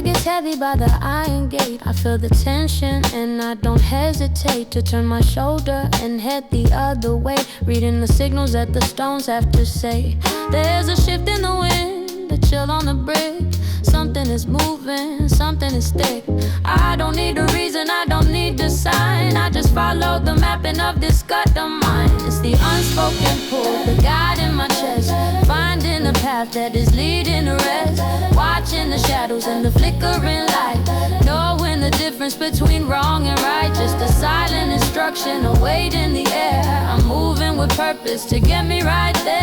air gets heavy by the iron gate. I feel the tension and I don't hesitate to turn my shoulder and head the other way, reading the signals that the stones have to say. There's a shift in the wind, a chill on the brick. Something is moving, something is thick. I don't need a reason, I don't need a sign. I just follow the mapping of this gut of mine. It's the unspoken pull, the guide in my chest, finding a path that is leading to rest. Watching the shadows and the flickering light, knowing the difference between wrong and right. Just a silent instruction, a weight in the air. I'm moving with purpose to get me right there.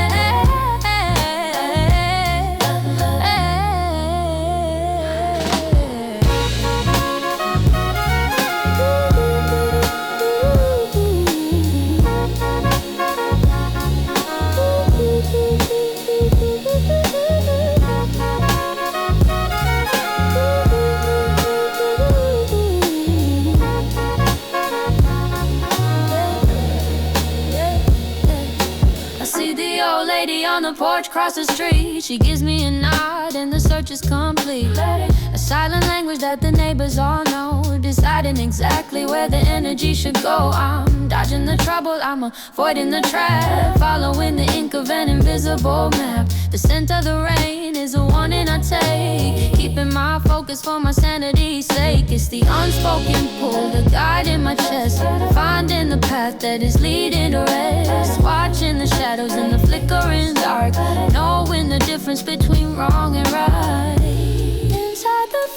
On the porch across the street, she gives me a nod and the search is complete. A silent language that the neighbors all know, deciding exactly where the energy should go. I'm dodging the trouble, I'm avoiding the trap, following the ink of an invisible map. The scent of the rain is a warning I take, keeping my focus for my sanity's sake. It's the unspoken pull, the guide in my chest, finding the path that is leading to rest. Watching the shadows and the flickering dark, knowing the difference between wrong and right. Inside the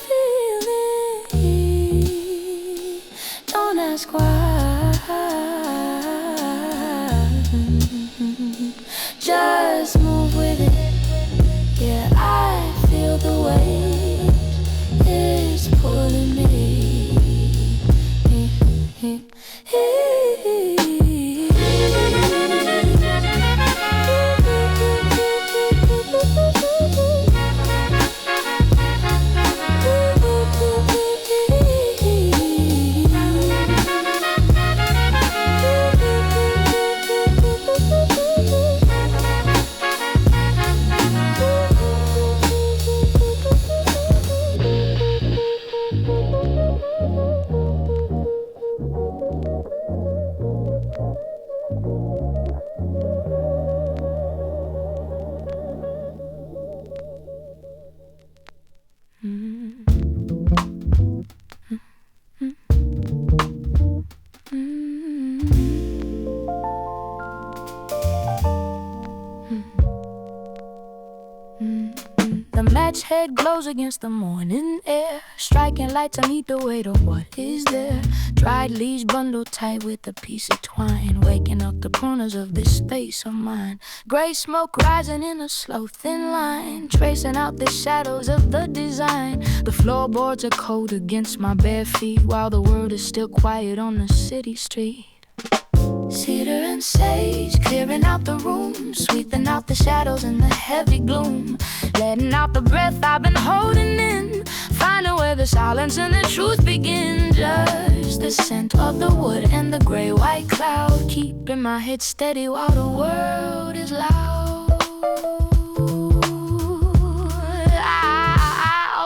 feeling, don't ask why, just move with it. Yeah, I feel the weight, it's pulling me. The match head glows against the morning air, striking light to meet the weight of what is there. Dried leaves bundled tight with a piece of twine, waking up the corners of this space of mine. Gray smoke rising in a slow thin line, tracing out the shadows of the design. The floorboards are cold against my bare feet, while the world is still quiet on the city street. Cedar and sage, clearing out the room, sweeping out the shadows and the heavy gloom, letting out the breath I've been holding in, finding where the silence and the truth begin. Just the scent of the wood and the gray-white cloud, keeping my head steady while the world is loud.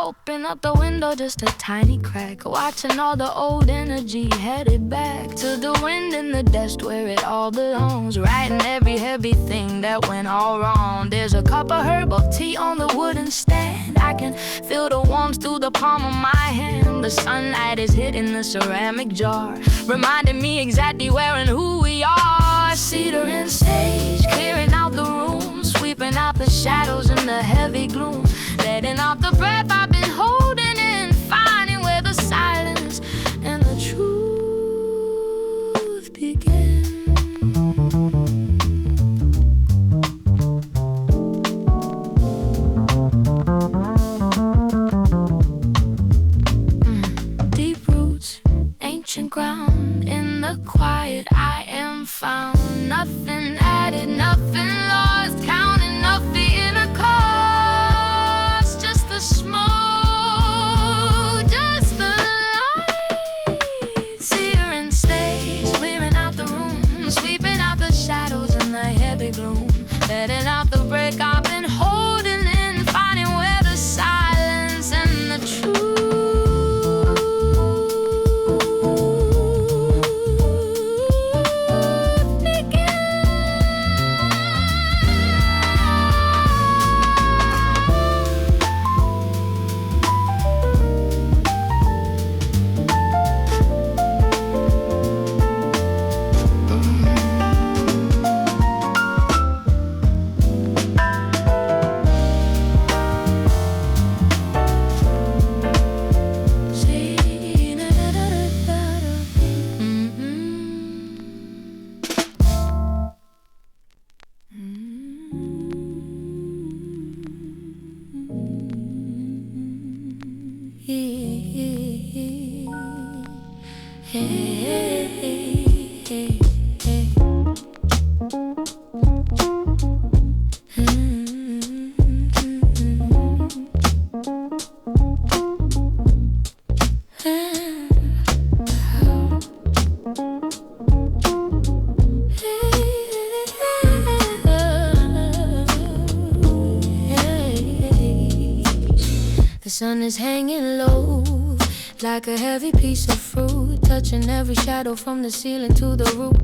Open up the window, just a tiny crack, watching all the old energy headed back to the wind in the desk where it all belongs, writing every heavy thing that went all wrong. There's a cup of herbal tea on the wooden stand, I can feel the warmth through the palm of my hand. The sunlight is hitting the ceramic jar, reminding me exactly where and who we are. Cedar and sage, clearing out the room, sweeping out the shadows and the heavy gloom, letting out the breath I've been holding in, finding where the silence and the truth begin. Deep roots, ancient ground, in the quiet I am found. Nothing added, nothing lost, counting up the inner cost, just the smoke The sun is hanging low, like a heavy piece of fruit, touching every shadow from the ceiling to the roof.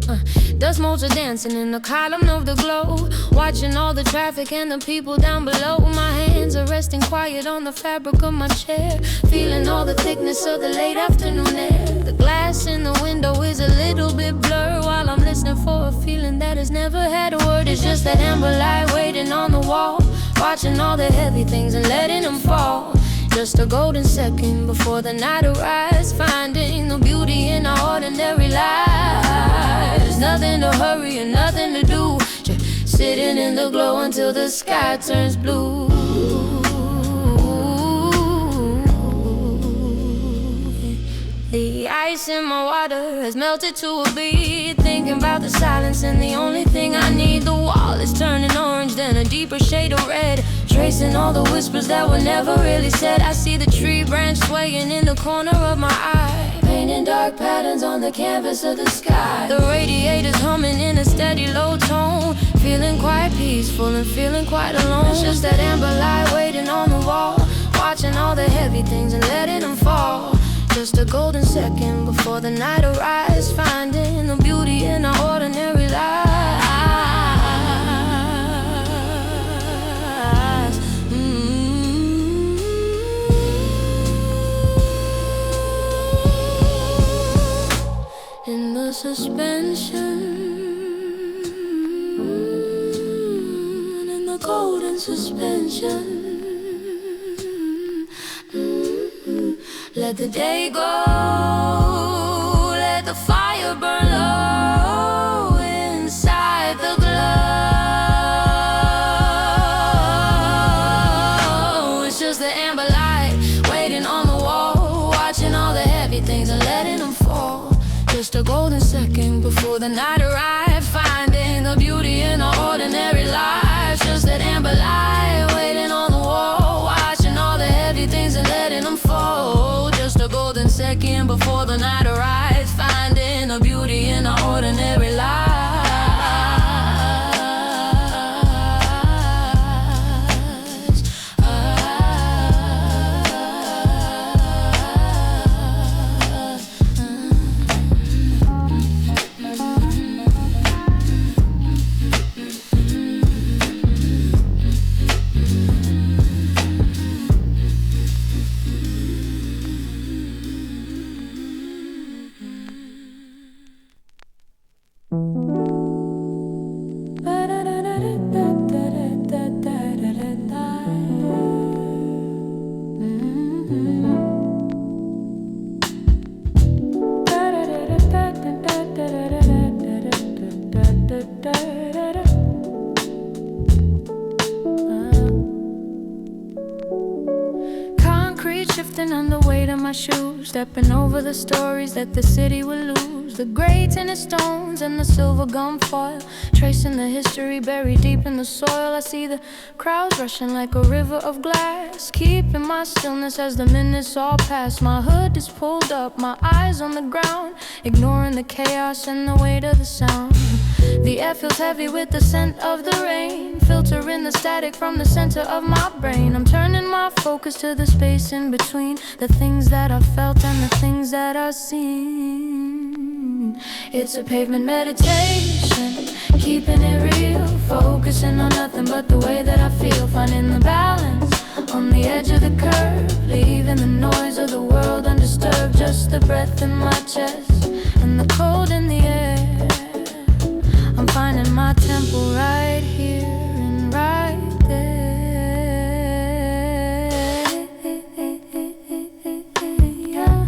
Dust motes are dancing in the column of the glow, watching all the traffic and the people down below. My hands are resting quiet on the fabric of my chair, feeling all the thickness of the late afternoon air. The glass in the window is a little bit blurred while I'm listening for a feeling that has never had a word. It's just that amber light waiting on the wall, watching all the heavy things and letting them fall. Just a golden second before the night arrives, finding the beauty in our ordinary lives. Nothing to hurry and nothing to do, just sitting in the glow until the sky turns blue. The ice in my water has melted to a bead, thinking about the silence and the only thing I need. The wall is turning orange, then a deeper shade of red, tracing all the whispers that were never really said. I see the tree branch swaying in the corner of my eye, painting dark patterns on the canvas of the sky. The radiator's humming in a steady low tone, feeling quite peaceful and feeling quite alone. It's just that amber light waiting on the wall, watching all the heavy things and letting them fall. Just a golden second before the night arrives, finding the beauty in our ordinary lives. In the suspension, in the golden suspension. Let the day go, let the fire burn low inside the glow. It's just the amber light waiting on the wall, watching all the heavy things and letting them fall. Just a golden second before the night arrives, finding the beauty in our ordinary lives. Just that amber light waiting on the wall, watching all the heavy things and letting them fall. Just a golden second before the night arrives, finding the beauty in our ordinary lives. Concrete shifting under weight of my shoes, stepping over the stories that the city will lose. The gray tinted stones and the silver gum foil, tracing the history buried deep in the soil. I see the crowds rushing like a river of glass, keeping my stillness as the minutes all pass. My hood is pulled up, my eyes on the ground, ignoring the chaos and the weight of the sound. The air feels heavy with the scent of the rain, filtering the static from the center of my brain. I'm turning my focus to the space in between, the things that I felt and the things that I've seen. It's a pavement meditation, keeping it real, focusing on nothing but the way that I feel, finding the balance on the edge of the curve, leaving the noise of the world undisturbed. Just the breath in my chest and the cold in the air. I'm finding my tempo right here and right there. Yeah.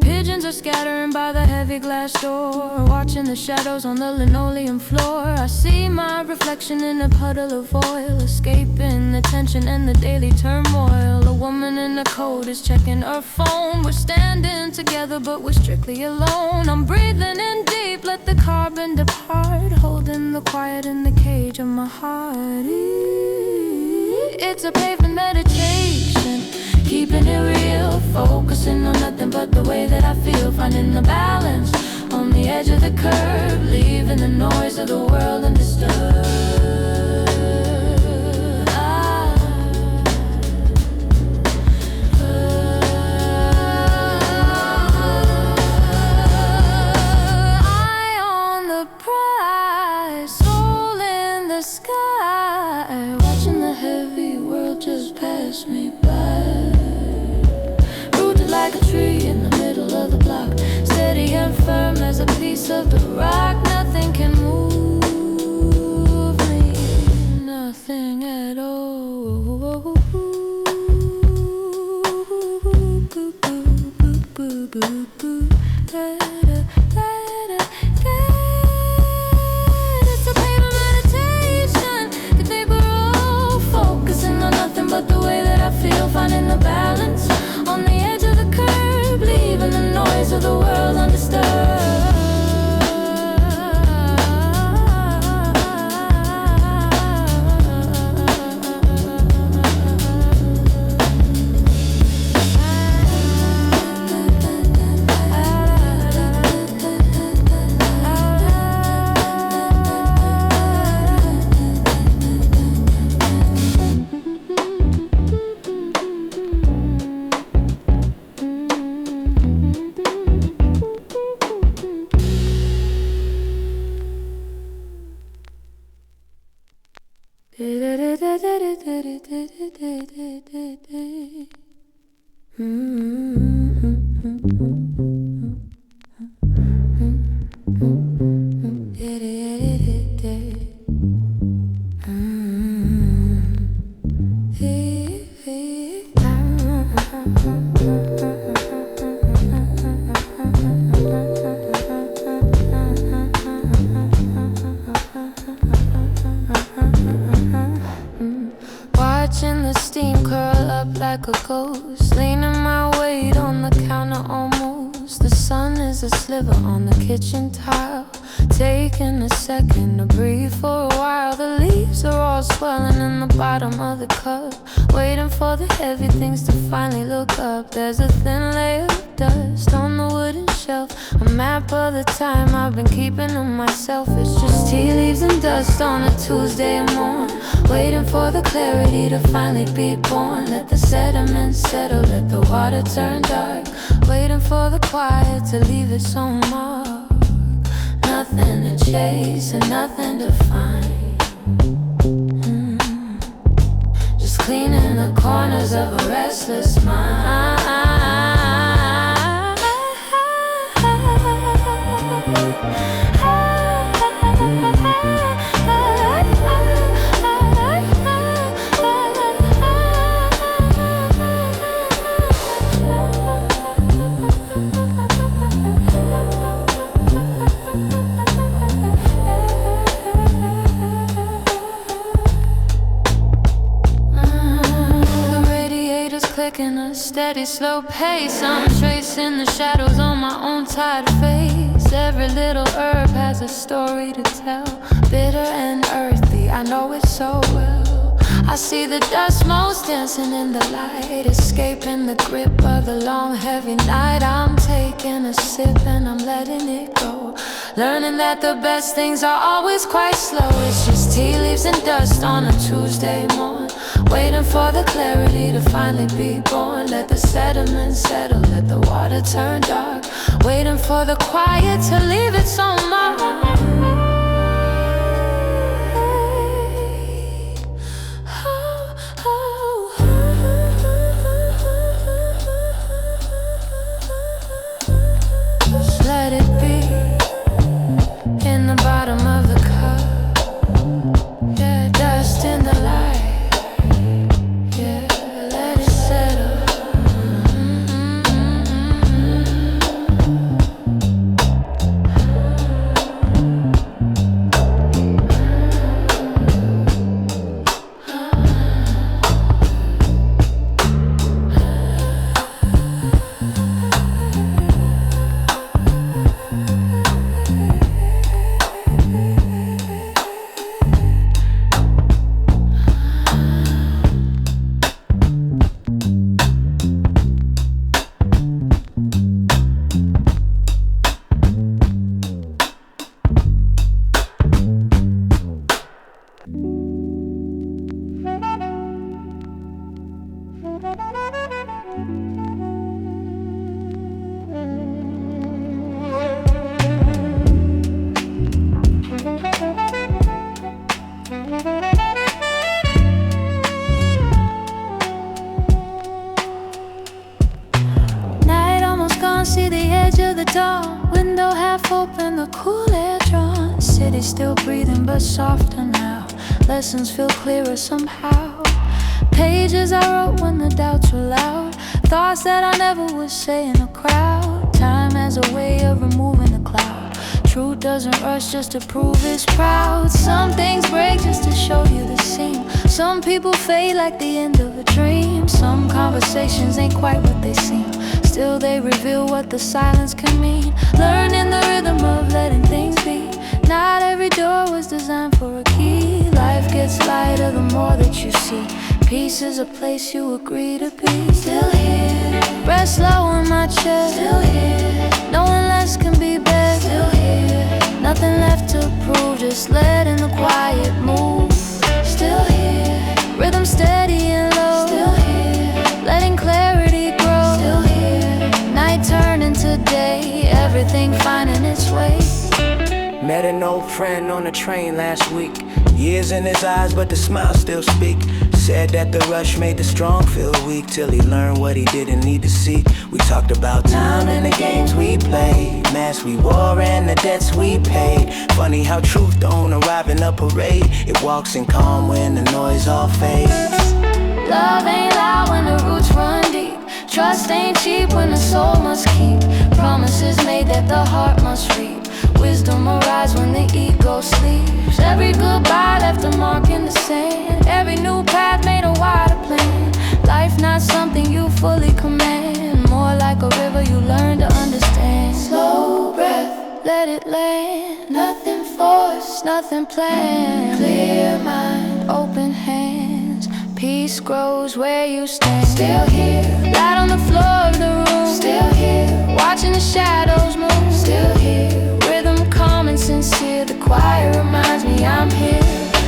Pigeons are scattering by the heavy glass door, watching the shadows on the linoleum floor. I see my reflection in a puddle of oil, escaping the tension and the daily turmoil. A woman in a coat is checking her phone. We're standing together but we're strictly alone. I'm breathing in deep, let the carbon depart, holding the quiet in the cage of my heart. It's a pavement meditation, keeping it real, focusing on nothing but the way that I feel, finding the balance on the edge of the curve, leaving the noise of the world undisturbed. Eye on the prize, soul in the sky, watching the heavy world just pass me by. Rooted like a tree in the middle of the block, steady and firm as a piece of the rock. Nothing can move me, nothing at all. It's a pavement meditation, the day we're all focusing on nothing but the way that I feel, finding the balance on the edge of the curb, leaving the noise of the world undisturbed. Watching the steam curl up like a ghost, leaning my weight on the counter almost. The sun is a sliver on the kitchen tile, taking a second to breathe for a while. The leaves are all swelling in the bottom of the cup, waiting for the heavy things to finally look up. There's a thin layer of dust on the wooden shelf, a map of the time I've been keeping to myself. It's just tea leaves and dust on a Tuesday morn, waiting for the clarity to finally be born. Let the sediment settle, let the water turn dark, waiting for the quiet to leave its own mark. Nothing to chase and nothing to find, just cleaning the corners of a restless mind. Clicking a steady, slow pace, I'm tracing the shadows on my own tired face. Every little herb has a story to tell, bitter and earthy, I know it so well. I see the dust motes dancing in the light, escaping the grip of the long heavy night. I'm taking a sip and I'm letting it go, learning that the best things are always quite slow. It's just tea leaves and dust on a Tuesday morn, waiting for the clarity to finally be born. Let the sediment settle, let the water turn dark, waiting for the quiet to leave its own mark. Just let it be in the bottom of the cup, yeah, dust in the light. half open, the cool air drawn. City still breathing but softer now. Lessons feel clearer somehow. Pages I wrote when the doubts were loud. Thoughts that I never would say in a crowd. Time as a way of removing the cloud. Truth doesn't rush just to prove it's proud. Some things break just to show you the seam. Some people fade like the end of a dream. Some conversations ain't quite what they seem. Still they reveal what the silence can mean. Learning the rhythm of letting things be. Not every door was designed for a key. Life gets lighter the more that you see. Peace is a place you agree to be. Still here. Breath slow in my chest. Still here. Knowing less can be better. Still here. Nothing left to prove, just letting the quiet move. Still here. Rhythm steady and low. Still here. Letting clarity grow. Still here. Night turn into day. Everything finding its way. Met an old friend on the train last week. Years in his eyes, but the smile still speak. Said that the rush made the strong feel weak, till he learned what he didn't need to see. We talked about time and the games we played, masks we wore and the debts we paid. Funny how truth don't arrive in a parade. It walks in calm when the noise all fades. Love ain't loud when the roots run deep. Trust ain't cheap when the soul must keep. Promises made that the heart must reap. Wisdom arrives when the ego sleeps. Every goodbye left a mark in the sand. Every new path made a wider plan. Life not something you fully command. More like a river you learn to understand. Slow breath, let it land. Nothing forced, nothing planned. Clear mind, open hands. Peace grows where you stand. Still here, light on the floor of the room. Still here, watching the shadows move. Still here, rhythm calm and sincere. The choir reminds me I'm here.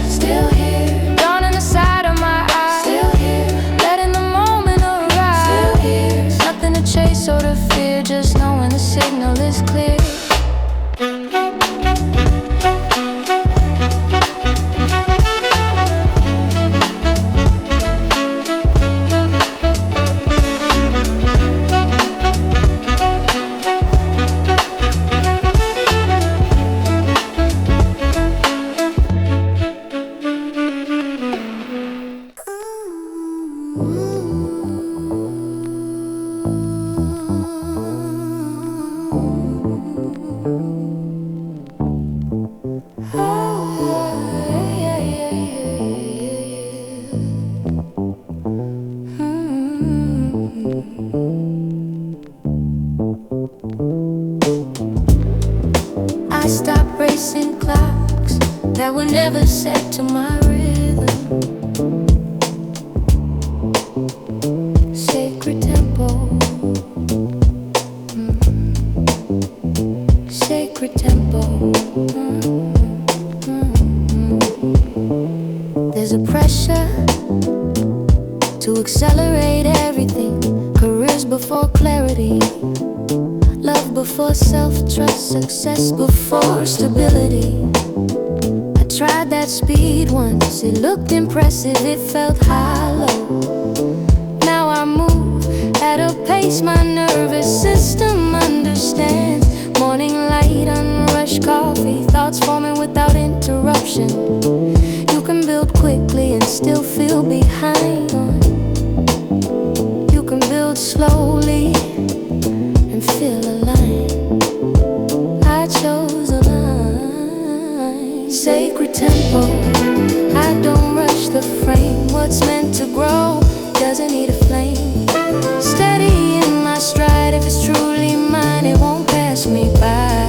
Still here, dawn in the side of my eyes. Still here, letting the moment arrive. Still here, nothing to chase or to fear. Just knowing the signal is clear. I stopped racing clocks that were never set to my rhythm. Sacred tempo, sacred tempo. There's a pressure to accelerate everything. Careers before clarity. Love before self-trust, success before stability. I tried that speed once, it looked impressive, it felt hollow. Now I move at a pace my nervous system understands. Morning light, unrushed coffee, thoughts forming without interruption. You can build quickly and still feel behind. You can build slowly and feel aligned. I chose a line. Sacred tempo, I don't rush the frame. What's meant to grow doesn't need a flame. Steady in my stride, if it's truly mine, it won't pass me by.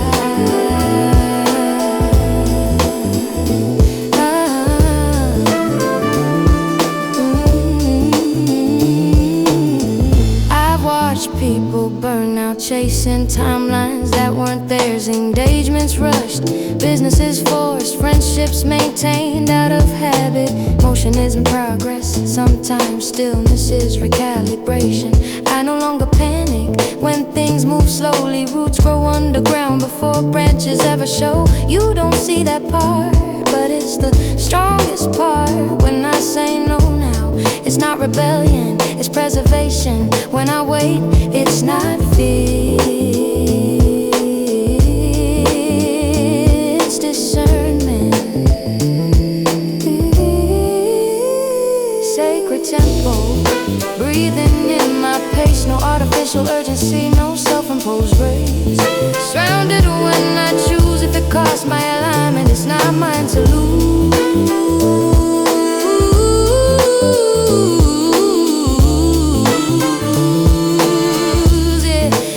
People burn out chasing timelines that weren't theirs. Engagements rushed, businesses forced, friendships maintained out of habit. Motion isn't progress, sometimes stillness is recalibration. I no longer panic when things move slowly. Roots grow underground before branches ever show. You don't see that part, but it's the strongest part. When I say no now, it's not rebellion, it's preservation. When I wait, it's not fear. because my alignment is not mine to lose.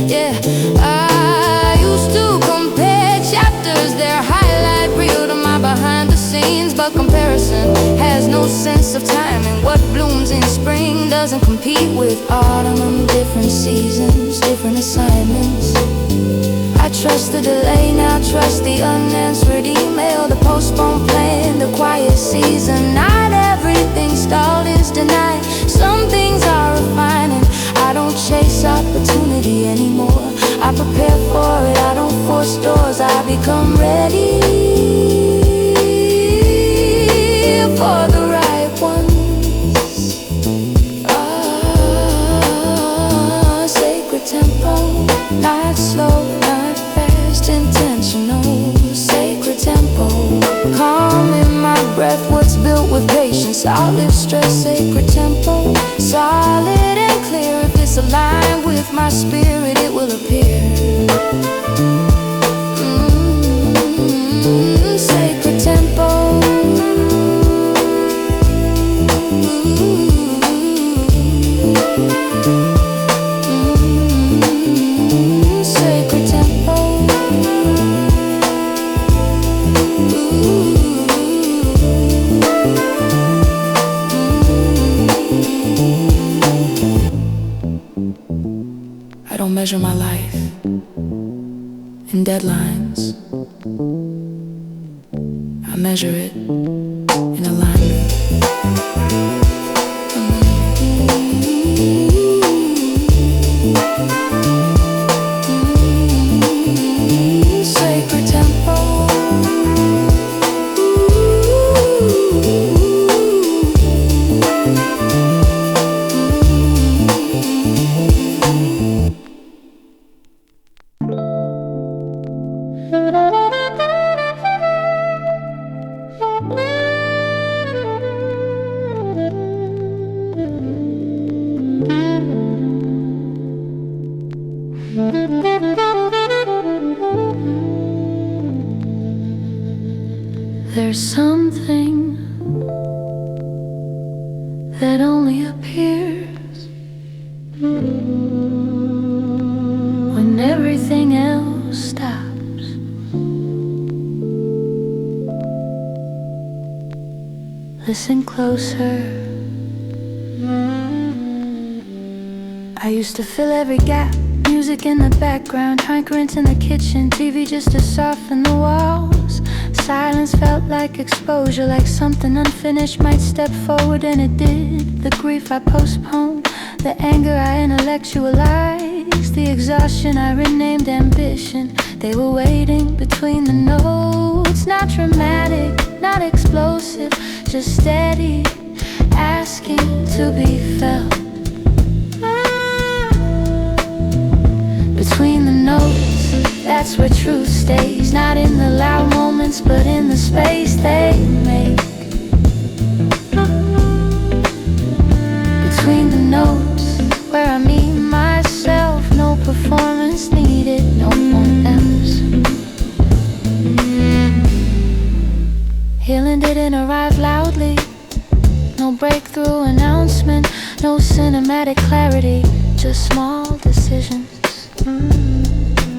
Yeah, I used to compare chapters, their highlight reel to my behind the scenes, but comparison has no sense of time, and what blooms in spring doesn't compete with autumn. Different seasons, different assignments. I trust the delay, now trust the unanswered email, the postponed plan, the quiet season. Not everything stalled is denied. Some things are refining. I don't chase opportunity anymore. I prepare for it, I don't force doors. I become ready for the right ones. Sacred tempo, not slow, not fast, intentional. Sacred tempo, calm in my breath, what's built with patience. I'll live stress, sacred tempo, solid and clear. If it's aligned with my spirit, it will appear. Sacred tempo. Sacred tempo. I don't measure my life in deadlines. I measure it in alignment. Sacred tempo. There's something that only appears when everything else stops. Listen closer. I used to fill every gap, music in the background, trinkets in the kitchen, TV just to soften the walls. Silence felt like exposure, like something unfinished might step forward, and it did. The grief I postponed, the anger I intellectualized, the exhaustion I renamed ambition. They were waiting between the notes, not dramatic, not explosive, just steady, asking to be felt. Between the notes, that's where truth stays. Not in the loud moments, but in the space they make. Between the notes, where I meet myself. No performance needed, no one else. Healing didn't arrive loudly. No breakthrough announcement, no cinematic clarity, just small decisions.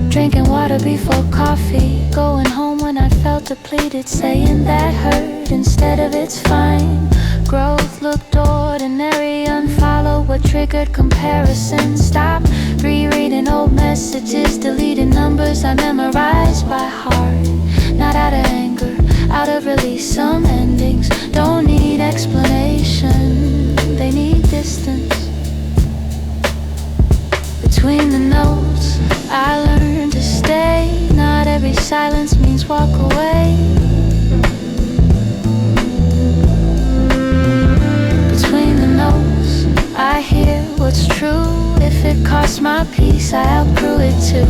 Drinking water before coffee, going home when I felt depleted, saying that hurt instead of it's fine. Growth looked ordinary, unfollow what triggered comparison. Stop rereading old messages, deleting numbers I memorized by heart. Not out of anger, out of release. Some endings don't need explanation, they need distance. Between the notes, I learned to stay. Not every silence means walk away. Between the notes, I hear what's true. If it costs my peace, I outgrew it too.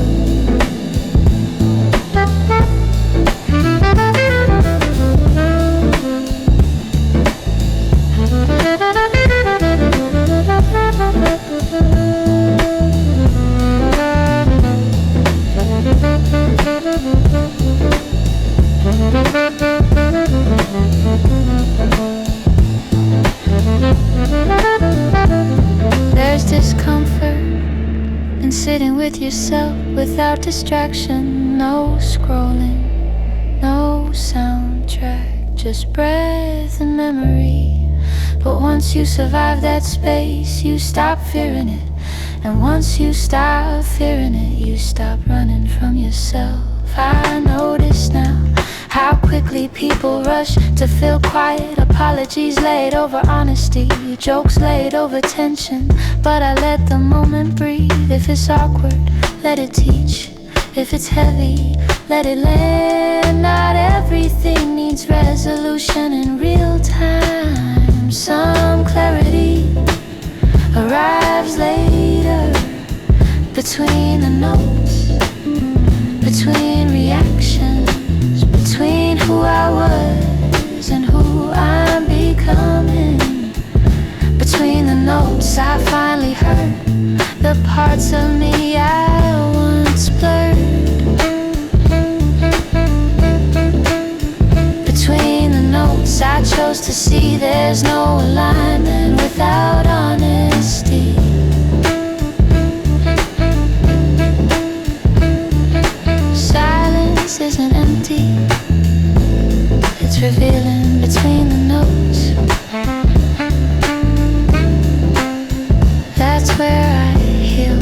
without distraction. No scrolling, no soundtrack, just breath and memory. But once you survive that space, you stop fearing it. And once you stop fearing it, you stop running from yourself. I notice now how quickly people rush to feel quiet. Apologies laid over honesty, jokes laid over tension. But I let the moment breathe. If it's awkward, let it teach. If it's heavy, let it land. Not everything needs resolution in real time. Some clarity arrives later, between the notes, between reactions, between who I was and who I'm becoming. Between the notes I finally heard the parts of me I once blurred. Between the notes I chose to see there's no alignment without honesty. Silence isn't empty, it's revealing between the notes. That's where I heal.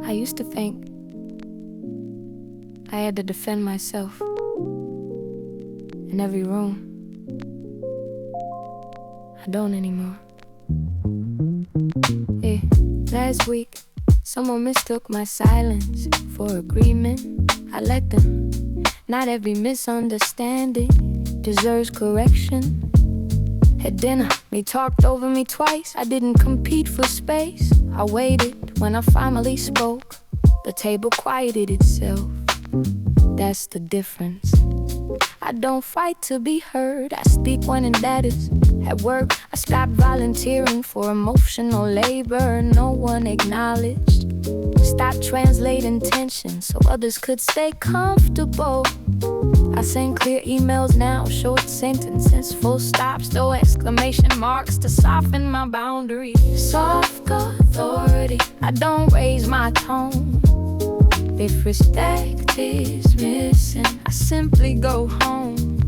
I used to think I had to defend myself in every room. I don't anymore. Hey, last week, someone mistook my silence for agreement. I let them. Not every misunderstanding deserves correction. At dinner, they talked over me twice. I didn't compete for space. I waited. When I finally spoke, the table quieted itself. That's the difference. I don't fight to be heard. I speak when it matters. At work, I stopped volunteering for emotional labor no one acknowledged. Stopped translating tension so others could stay comfortable. I send clear emails now, short sentences, full stops, no exclamation marks to soften my boundaries. Soft authority, I don't raise my tone. If respect is missing, I simply go home.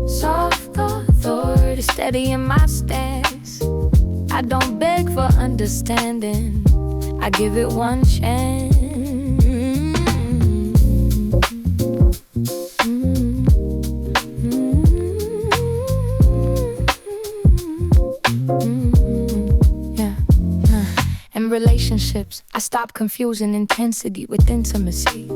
Soft authority, steady in my stance. I don't beg for understanding, I give it one chance. In relationships, I stop confusing intensity with intimacy.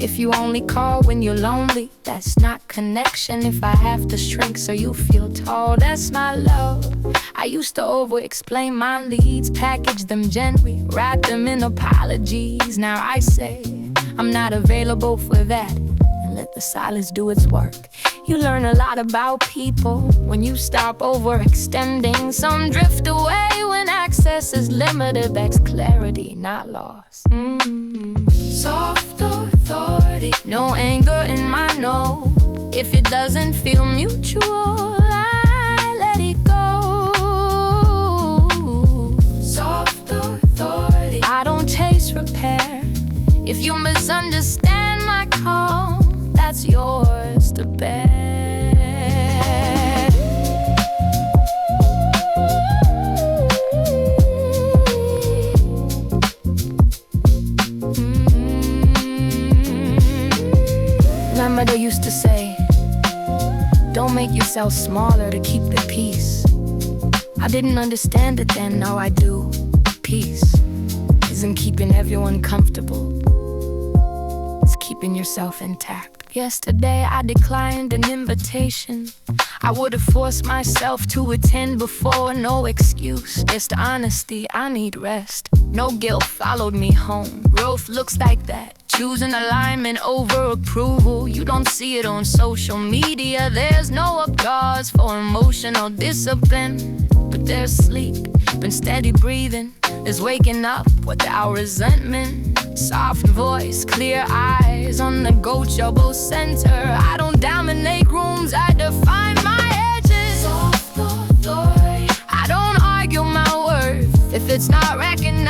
If you only call when you're lonely, that's not connection. If I have to shrink so you feel tall, that's my love. I used to over-explain my leads, package them gently, wrap them in apologies. Now I say, I'm not available for that, and let the silence do its work. You learn a lot about people when you stop overextending. Some drift away when access is limited. That's clarity, not loss. Soft authority, no anger in my no. If it doesn't feel mutual, I let it go. Soft authority, I don't chase repair. If you misunderstand my call, that's yours to bear. My mother used to say, don't make yourself smaller to keep the peace. I didn't understand it then, now I do. Peace isn't keeping everyone comfortable, it's keeping yourself intact. Yesterday I declined an invitation. I would've forced myself to attend before, no excuse, just honesty, I need rest. No guilt followed me home, growth looks like that. Choosing alignment over approval, you don't see it on social media. There's no applause for emotional discipline, but there's sleep, been steady breathing. There's waking up without resentment. Soft voice, clear eyes, unnegotiable center. I don't dominate rooms, I define my edges. Soft authority. I don't argue my worth if it's not recognized.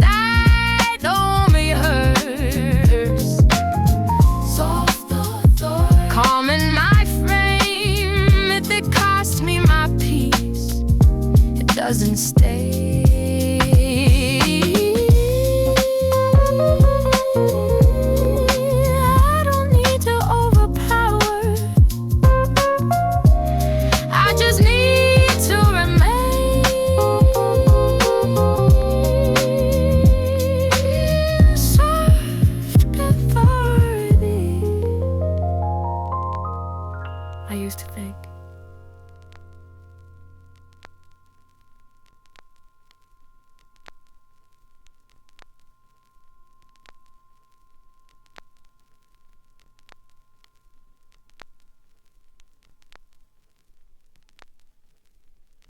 I don't rehearse. Soft authority. Calm in my frame, if it costs me my peace, it doesn't stay. I used to think